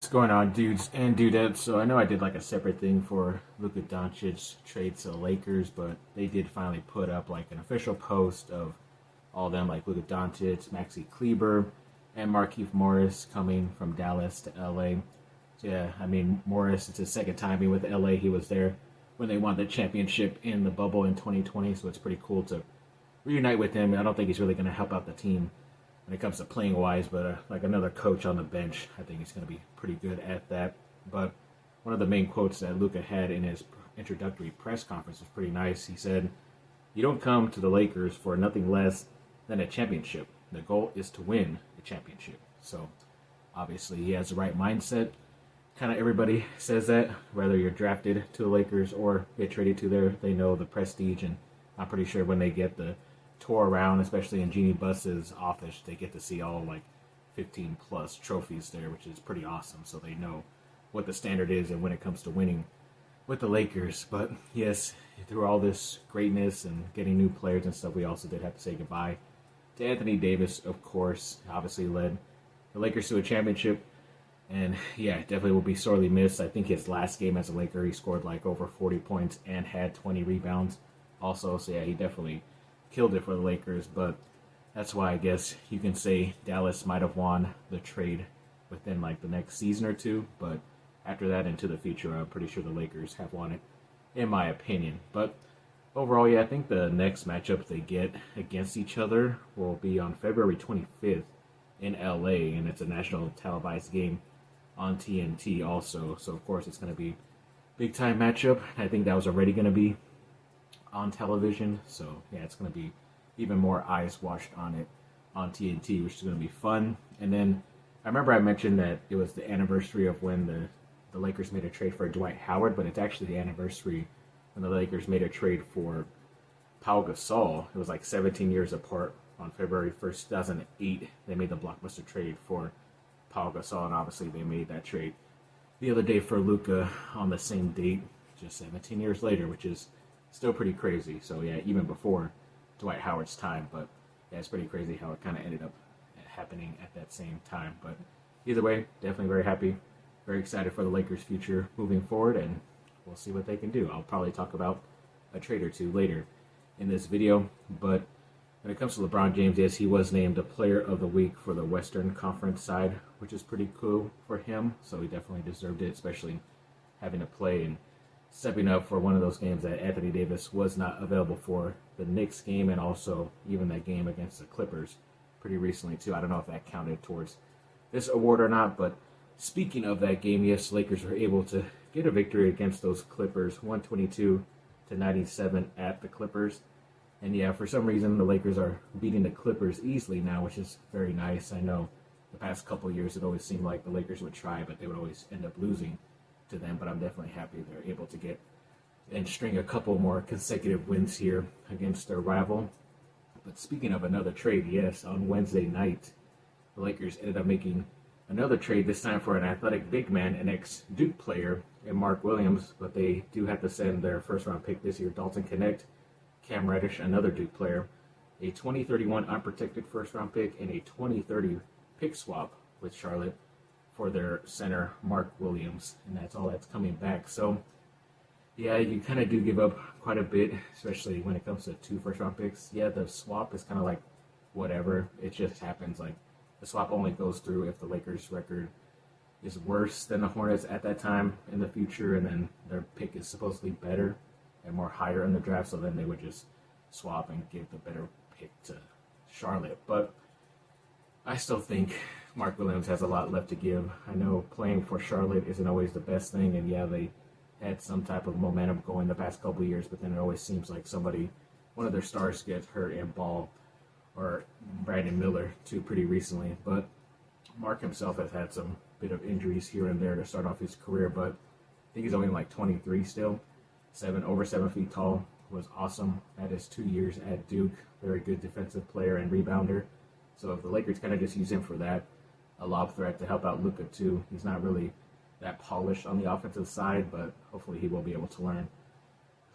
What's going on, dudes and dudettes? So I know I did like a separate thing for Luka Doncic trade to the Lakers, but they did finally put up like an official post of all of them, like Luka Doncic, Maxi Kleber, and Markieff Morris coming from Dallas to LA. So yeah, I mean Morris, it's his second time being with LA. He was there when they won the championship in the bubble in 2020, so it's pretty cool to reunite with him. I don't think he's really going to help out the team when it comes to playing wise, but like another coach on the bench, I think he's going to be pretty good at that. But one of the main quotes that Luka had in his introductory press conference was pretty nice. He said, "You don't come to the Lakers for nothing less than a championship. The goal is to win a championship." So obviously he has the right mindset. Kind of everybody says that, whether you're drafted to the Lakers or get traded to there, they know the prestige, and I'm pretty sure when they get the tour around, especially in Jeannie Buss's office, they get to see all like 15 plus trophies there, which is pretty awesome. So they know what the standard is and when it comes to winning with the Lakers. But yes, through all this greatness and getting new players and stuff, we also did have to say goodbye to Anthony Davis, of course. Obviously led the Lakers to a championship, and yeah, definitely will be sorely missed. I think his last game as a Laker, he scored like over 40 points and had 20 rebounds also. So yeah, he definitely killed it for the Lakers, but that's why I guess you can say Dallas might have won the trade within like the next season or two, but after that into the future, I'm pretty sure the Lakers have won it, in my opinion. But overall, yeah, I think the next matchup they get against each other will be on February 25th in LA, and it's a national televised game on TNT also, so of course it's going to be big time matchup. I think that was already going to be on television, so yeah, it's going to be even more eyes watched on it on TNT, which is going to be fun. And then I remember I mentioned that it was the anniversary of when the Lakers made a trade for Dwight Howard, but it's actually the anniversary when the Lakers made a trade for Pau Gasol. It was like 17 years apart. On February 1st, 2008, they made the blockbuster trade for Pau Gasol, and obviously they made that trade the other day for Luka on the same date, just 17 years later, which is still pretty crazy. So yeah, even before Dwight Howard's time, but yeah, it's pretty crazy how it kind of ended up happening at that same time. But either way, definitely very happy, very excited for the Lakers' future moving forward, and we'll see what they can do. I'll probably talk about a trade or two later in this video, but when it comes to LeBron James, yes, he was named a Player of the Week for the Western Conference side, which is pretty cool for him. So he definitely deserved it, especially having to play and stepping up for one of those games that Anthony Davis was not available for, the Knicks game, and also even that game against the Clippers pretty recently too. I don't know if that counted towards this award or not, but speaking of that game, yes, Lakers were able to get a victory against those Clippers, 122-97 at the Clippers. And yeah, for some reason, the Lakers are beating the Clippers easily now, which is very nice. I know the past couple of years, it always seemed like the Lakers would try, but they would always end up losing to them. But I'm definitely happy they're able to get and string a couple more consecutive wins here against their rival. But speaking of another trade, yes, on Wednesday night, the Lakers ended up making another trade, this time for an athletic big man, an ex-Duke player, and Mark Williams. But they do have to send their first-round pick this year, Dalton Knecht, Cam Reddish, another Duke player, a 2031 unprotected first-round pick, and a 2030 pick swap with Charlotte for their center, Mark Williams. And that's all that's coming back. So, yeah, you kind of do give up quite a bit, especially when it comes to 2 first-round picks. Yeah, the swap is kind of like whatever. It just happens. Like, the swap only goes through if the Lakers' record is worse than the Hornets at that time in the future, and then their pick is supposedly better and more higher in the draft, so then they would just swap and give the better pick to Charlotte. But I still think Mark Williams has a lot left to give. I know playing for Charlotte isn't always the best thing, and yeah, they had some type of momentum going the past couple of years, but then it always seems like one of their stars gets hurt, and Ball or Brandon Miller too pretty recently. But Mark himself has had some bit of injuries here and there to start off his career, but I think he's only like 23 still. Over 7 feet tall, was awesome at his 2 years at Duke. Very good defensive player and rebounder. So if the Lakers kind of just use him for that, a lob threat to help out Luka too. He's not really that polished on the offensive side, but hopefully he will be able to learn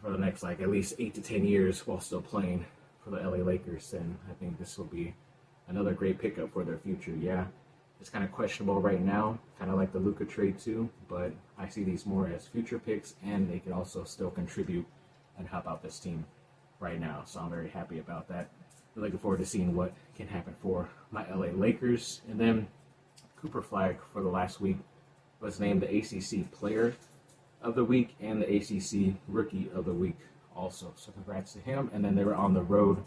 for the next like at least 8 to 10 years while still playing for the LA Lakers. And I think this will be another great pickup for their future. Yeah, It's kind of questionable right now, kind of like the Luka trade too, but I see these more as future picks, and they can also still contribute and help out this team right now. So I'm very happy about that. We're looking forward to seeing what can happen for my LA Lakers. And then Cooper Flagg for the last week was named the ACC Player of the Week and the ACC Rookie of the Week also. So congrats to him. And then they were on the road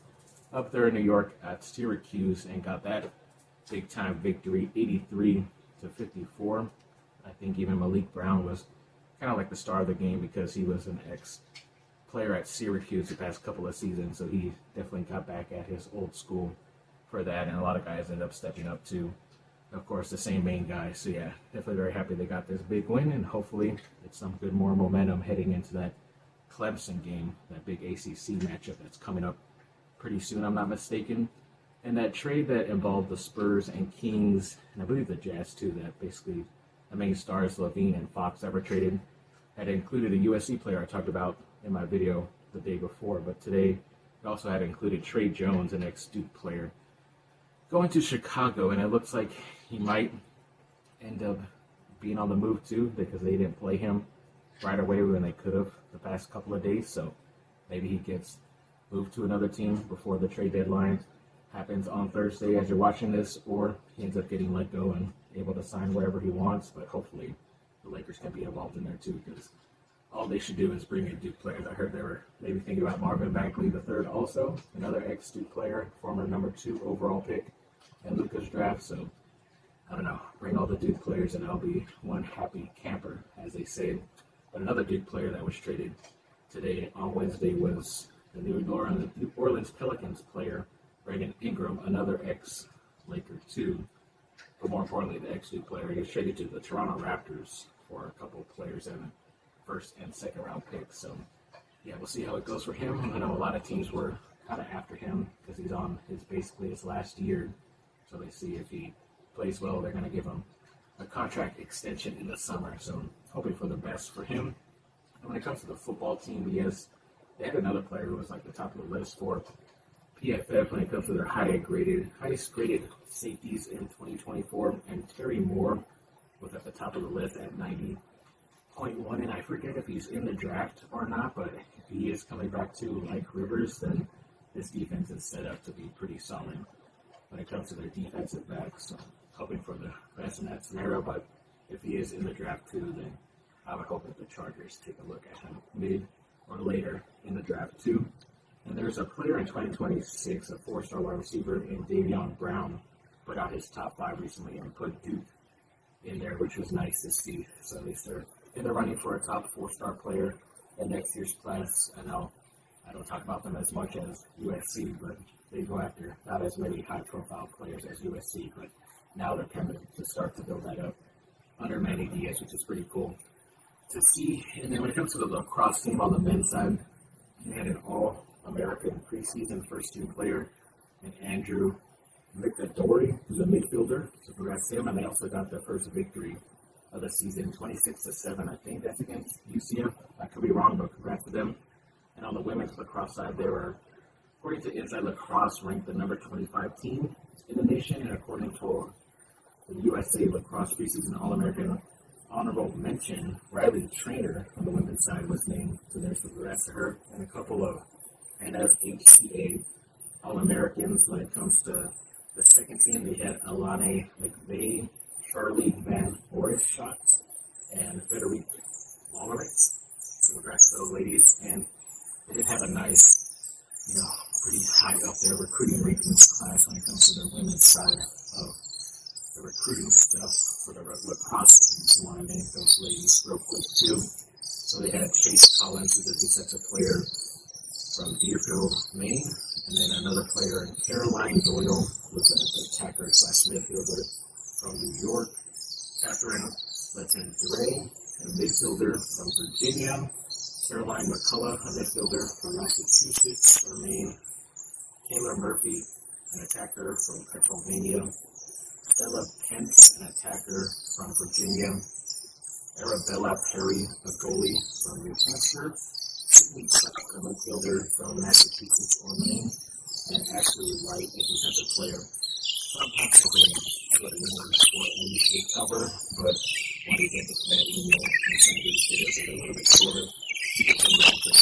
up there in New York at Syracuse and got that big time victory, 83-54. I think even Malik Brown was kind of like the star of the game because he was an ex-player at Syracuse the past couple of seasons, so he definitely got back at his old school for that, and a lot of guys ended up stepping up too. Of course, the same main guy. So yeah, definitely very happy they got this big win, and hopefully it's some good more momentum heading into that Clemson game, that big ACC matchup that's coming up pretty soon, I'm not mistaken. And that trade that involved the Spurs and Kings, and I believe the Jazz too, that basically the main stars, Levine and Fox, ever traded, had included a USC player I talked about in my video the day before, but today it also had included Trey Jones, an ex-Duke player, going to Chicago, and it looks like he might end up being on the move too because they didn't play him right away when they could have the past couple of days, so maybe he gets moved to another team before the trade deadline happens on Thursday as you're watching this, or he ends up getting let go and able to sign wherever he wants, but hopefully the Lakers can be involved in there too because all they should do is bring in Duke players. I heard they were maybe thinking about Marvin Bagley III also, another ex-Duke player, former number 2 overall pick in Luka's draft, so I don't know, bring all the Duke players and I'll be one happy camper, as they say. But another Duke player that was traded today on Wednesday was the New Orleans Pelicans player, Brandon Ingram, another ex-Laker too, but more importantly, the ex-Duke player. He was traded to the Toronto Raptors for a couple of players and first and second round picks. So, yeah, we'll see how it goes for him. I know a lot of teams were kind of after him because he's on basically his last year. So they see if he plays well, they're going to give him a contract extension in the summer. So hoping for the best for him. And when it comes to the football team, they had another player who was like the top of the list for PFF when it comes to their highest graded safeties in 2024, and Terry Moore was at the top of the list at 90.1, and I forget if he's in the draft or not, but if he is coming back to like Rivers, then this defense is set up to be pretty solid when it comes to their defensive backs. So hoping for the best in that scenario, but if he is in the draft too, then I would hope that the Chargers take a look at him mid or later in the draft too. And there's a player in 2026, a 4-star wide receiver in Davion Brown, put out his top 5 recently and put Duke in there, which was nice to see. So at least they're in the running for a top 4-star player in next year's class. I know I don't talk about them as much as USC, but they go after not as many high-profile players as USC, but now they're kind of to start to build that up under Manny Diaz, which is pretty cool to see. And then when it comes to the lacrosse team on the men's side, they had an All-American preseason first-team player, and Andrew McAdory, who's a midfielder, so congrats to him. And they also got their first victory of the season, 26-7. I think that's against UCF. I could be wrong, but congrats to them. And on the women's lacrosse side, they were, according to Inside Lacrosse, ranked the number 25 team in the nation, and according to the USA Lacrosse preseason All-American honorable mention, Riley Trainer on the women's side was named, so there's the rest of her, and a couple of NFHCA All-Americans. When it comes to the second team, they had Alane McVeigh, Charlie Van Borisschot, and Frederique Walleritz. So congrats to those ladies, and they did have a nice, pretty high up there recruiting rankings class when it comes to the women's side of the recruiting stuff for the lacrosse teams. You want to name those ladies real quick too. So they had Chase Collins, who's a defensive player from Deerfield, Maine, and then another player, Caroline Doyle, who's an attacker / midfielder from New York. Catherine Letton-Dre, a midfielder from Virginia. Caroline McCullough, a midfielder from Massachusetts or Maine. Taylor Murphy, an attacker from Pennsylvania. Stella Pence, an attacker from Virginia. Arabella Perry, a goalie from New Hampshire. Sydney Clark, a midfielder from Massachusetts or Maine. And Ashley White, a defensive player sometimes we're going to put more sport we should cover, but when you get to that email, and some of these videos are a little bit shorter, to get some more